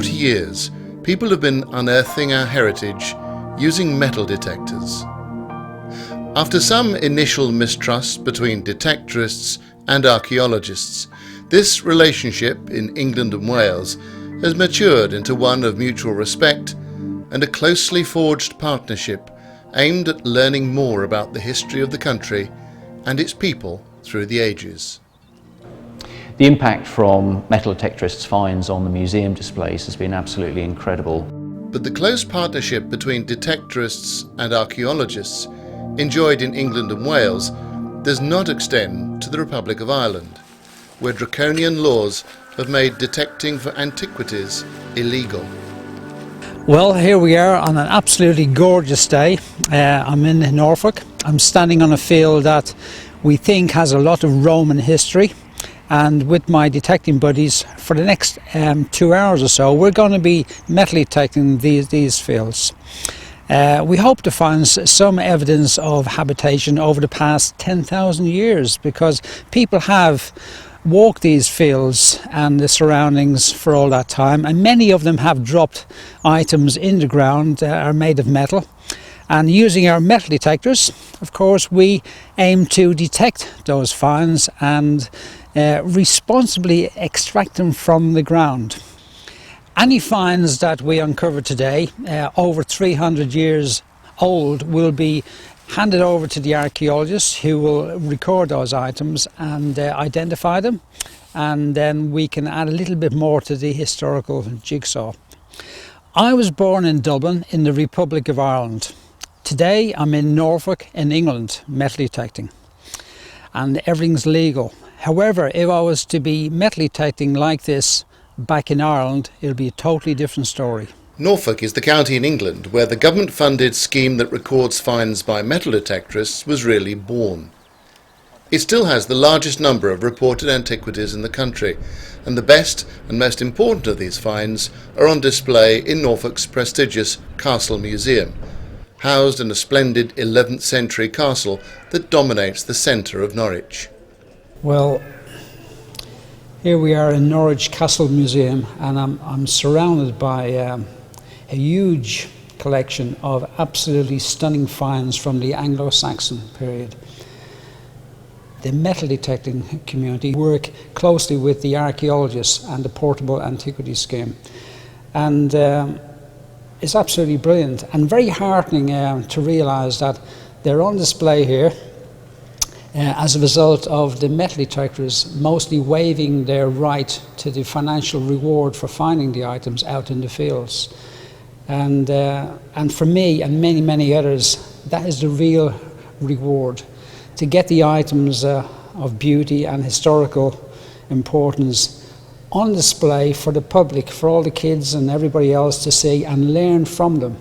40 years, people have been unearthing our heritage using metal detectors. After some initial mistrust between detectorists and archaeologists, this relationship in England and Wales has matured into one of mutual respect and a closely forged partnership aimed at learning more about the history of the country and its people through the ages. The impact from metal detectorists' finds on the museum displays has been absolutely incredible. But the close partnership between detectorists and archaeologists enjoyed in England and Wales does not extend to the Republic of Ireland, where draconian laws have made detecting for antiquities illegal. Well, here we are on an absolutely gorgeous day. I'm in Norfolk. I'm standing on a field that we think has a lot of Roman history, and with my detecting buddies for the next 2 hours or so we're going to be metal detecting these fields. We hope to find some evidence of habitation over the past 10,000 years, because people have walked these fields and the surroundings for all that time, and many of them have dropped items in the ground that are made of metal. And using our metal detectors, of course, we aim to detect those finds and responsibly extract them from the ground. Any finds that we uncover today, over 300 years old, will be handed over to the archaeologists, who will record those items and identify them, and then we can add a little bit more to the historical jigsaw. I was born in Dublin in the Republic of Ireland. Today I'm in Norfolk in England, metal detecting, and everything's legal. However, if I was to be metal detecting like this back in Ireland, it'll be a totally different story. Norfolk is the county in England where the government-funded scheme that records finds by metal detectorists was really born. It still has the largest number of reported antiquities in the country, and the best and most important of these finds are on display in Norfolk's prestigious Castle Museum, housed in a splendid 11th century castle that dominates the centre of Norwich. Well, here we are in Norwich Castle Museum, and I'm surrounded by a huge collection of absolutely stunning finds from the Anglo-Saxon period. The metal detecting community work closely with the archaeologists and the Portable Antiquities Scheme, and it's absolutely brilliant and very heartening to realise that they're on display here as a result of the metal detectors mostly waiving their right to the financial reward for finding the items out in the fields. And for me and many others, that is the real reward, to get the items of beauty and historical importance on display for the public, for all the kids and everybody else to see and learn from them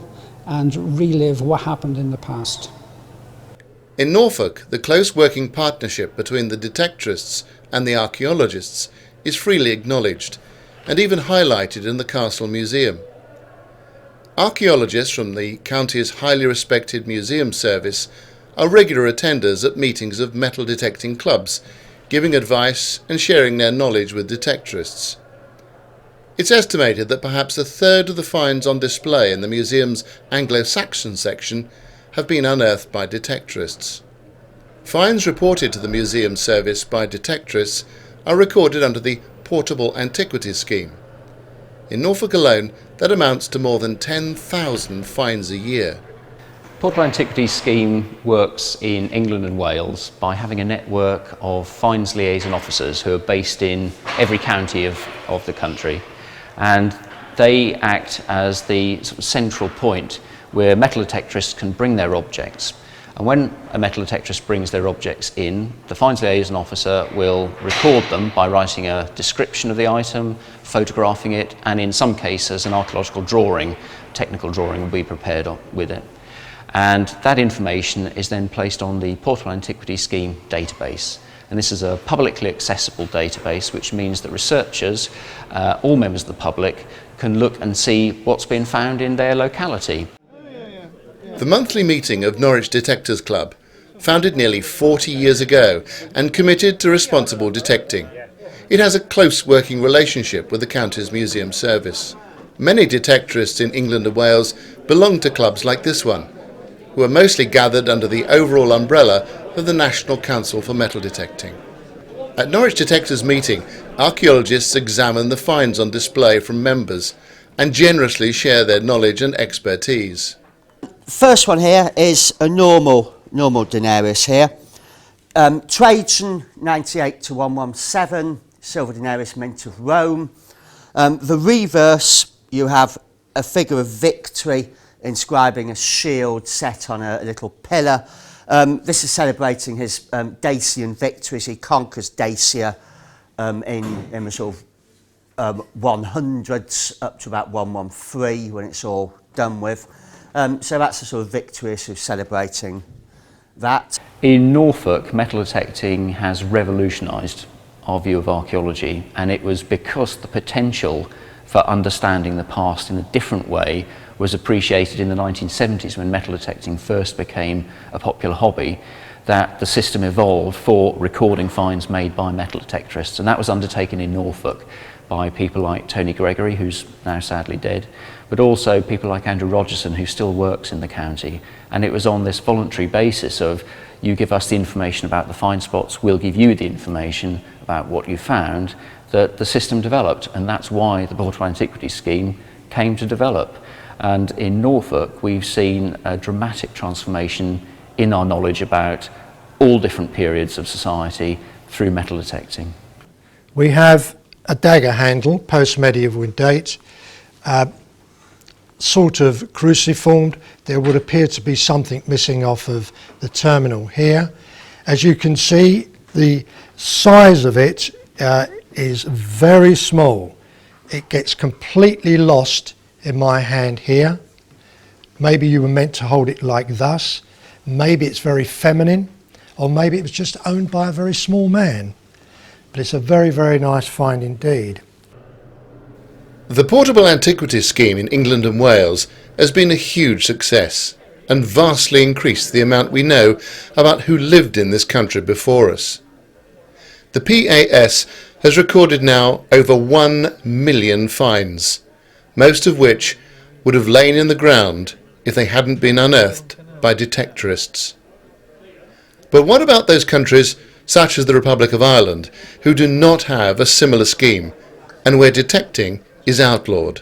and relive what happened in the past. In Norfolk, the close working partnership between the detectorists and the archaeologists is freely acknowledged and even highlighted in the Castle Museum. Archaeologists from the county's highly respected museum service are regular attenders at meetings of metal detecting clubs, giving advice and sharing their knowledge with detectorists. It's estimated that perhaps a third of the finds on display in the museum's Anglo-Saxon section have been unearthed by detectorists. Finds reported to the museum service by detectorists are recorded under the Portable Antiquities Scheme. In Norfolk alone, that amounts to more than 10,000 finds a year. Portable Antiquities Scheme works in England and Wales by having a network of finds liaison officers who are based in every county of the country, and they act as the sort of central point where metal detectorists can bring their objects. And when a metal detectorist brings their objects in, the finds liaison officer will record them by writing a description of the item, photographing it, and in some cases an archaeological drawing, technical drawing, will be prepared with it. And that information is then placed on the Portable Antiquities Scheme database. And this is a publicly accessible database, which means that researchers, all members of the public, can look and see what's been found in their locality. The monthly meeting of Norwich Detectors Club, founded nearly 40 years ago and committed to responsible detecting. It has a close working relationship with the county's museum service. Many detectorists in England and Wales belong to clubs like this one, who are mostly gathered under the overall umbrella of the National Council for Metal Detecting. At Norwich Detectors meeting, archaeologists examine the finds on display from members and generously share their knowledge and expertise. First one here is a normal denarius here. Trajan 98 to 117, silver denarius mint of Rome. The reverse, you have a figure of victory inscribing a shield set on a little pillar. This is celebrating his Dacian victories. He conquers Dacia in the sort of 100s up to about 113 when it's all done with. So that's a sort of victory, so celebrating that. In Norfolk, metal detecting has revolutionised our view of archaeology, and it was because the potential for understanding the past in a different way was appreciated in the 1970s when metal detecting first became a popular hobby, that the system evolved for recording finds made by metal detectorists, and that was undertaken in Norfolk by people like Tony Gregory, who's now sadly dead, but also people like Andrew Rogerson, who still works in the county. And it was on this voluntary basis of, you give us the information about the find spots, we'll give you the information about what you found, that the system developed. And that's why the Portable Antiquities Scheme came to develop. And in Norfolk, we've seen a dramatic transformation in our knowledge about all different periods of society through metal detecting. We have a dagger handle, post-medieval in date, sort of cruciformed. There would appear to be something missing off of the terminal here. As you can see, the size of it is very small. It gets completely lost in my hand here. Maybe you were meant to hold it like thus. Maybe it's very feminine, or maybe it was just owned by a very small man. But it's a very, very nice find indeed. The Portable Antiquities Scheme in England and Wales has been a huge success and vastly increased the amount we know about who lived in this country before us. The PAS has recorded now over 1 million finds, most of which would have lain in the ground if they hadn't been unearthed by detectorists. But what about those countries, such as the Republic of Ireland, who do not have a similar scheme and where detecting is outlawed?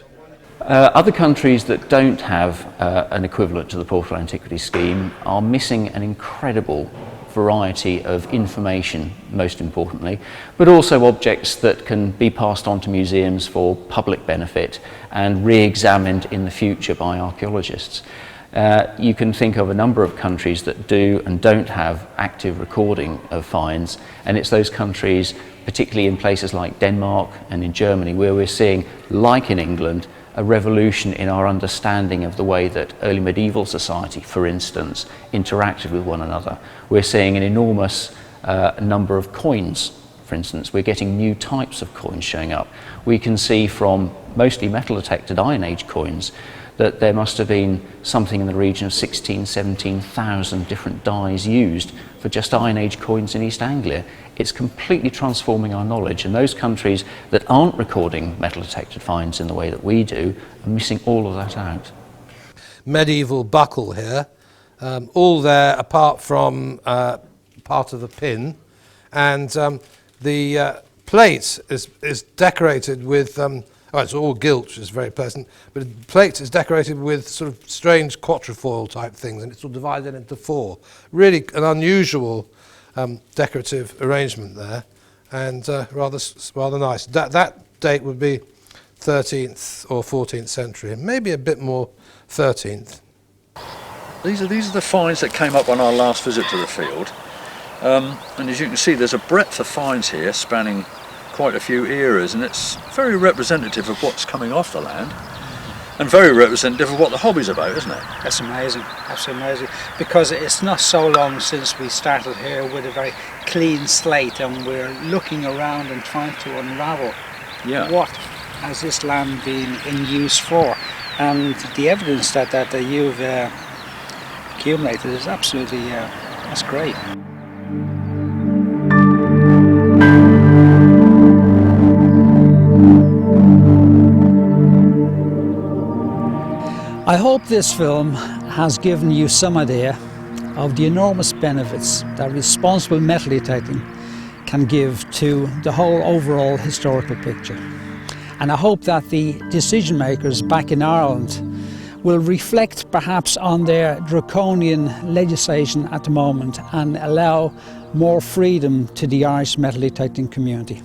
Other countries that don't have an equivalent to the Portable Antiquities Scheme are missing an incredible variety of information, most importantly, but also objects that can be passed on to museums for public benefit and re-examined in the future by archaeologists. You can think of a number of countries that do and don't have active recording of finds, and it's those countries, particularly in places like Denmark and in Germany, where we're seeing, like in England, a revolution in our understanding of the way that early medieval society, for instance, interacted with one another. We're seeing an enormous number of coins, for instance. We're getting new types of coins showing up. We can see from mostly metal detected Iron Age coins that there must have been something in the region of 16,000, 17,000 different dies used for just Iron Age coins in East Anglia. It's completely transforming our knowledge, and those countries that aren't recording metal detected finds in the way that we do are missing all of that out. Medieval buckle here, all there apart from part of the pin, and the plate is decorated with it's all gilt, which is very pleasant, but the plate is decorated with sort of strange quatrefoil type things, and it's all divided into four. Really an unusual decorative arrangement there, and rather nice. That date would be 13th or 14th century, maybe a bit more 13th. These are the finds that came up on our last visit to the field, and as you can see, there's a breadth of finds here spanning quite a few eras, and it's very representative of what's coming off the land and very representative of what the hobby's about, isn't it? That's amazing, absolutely amazing, because it's not so long since we started here with a very clean slate, and we're looking around and trying to unravel what has this land been in use for, and the evidence that you've accumulated is absolutely that's great. I hope this film has given you some idea of the enormous benefits that responsible metal detecting can give to the whole overall historical picture. And I hope that the decision makers back in Ireland will reflect perhaps on their draconian legislation at the moment and allow more freedom to the Irish metal detecting community.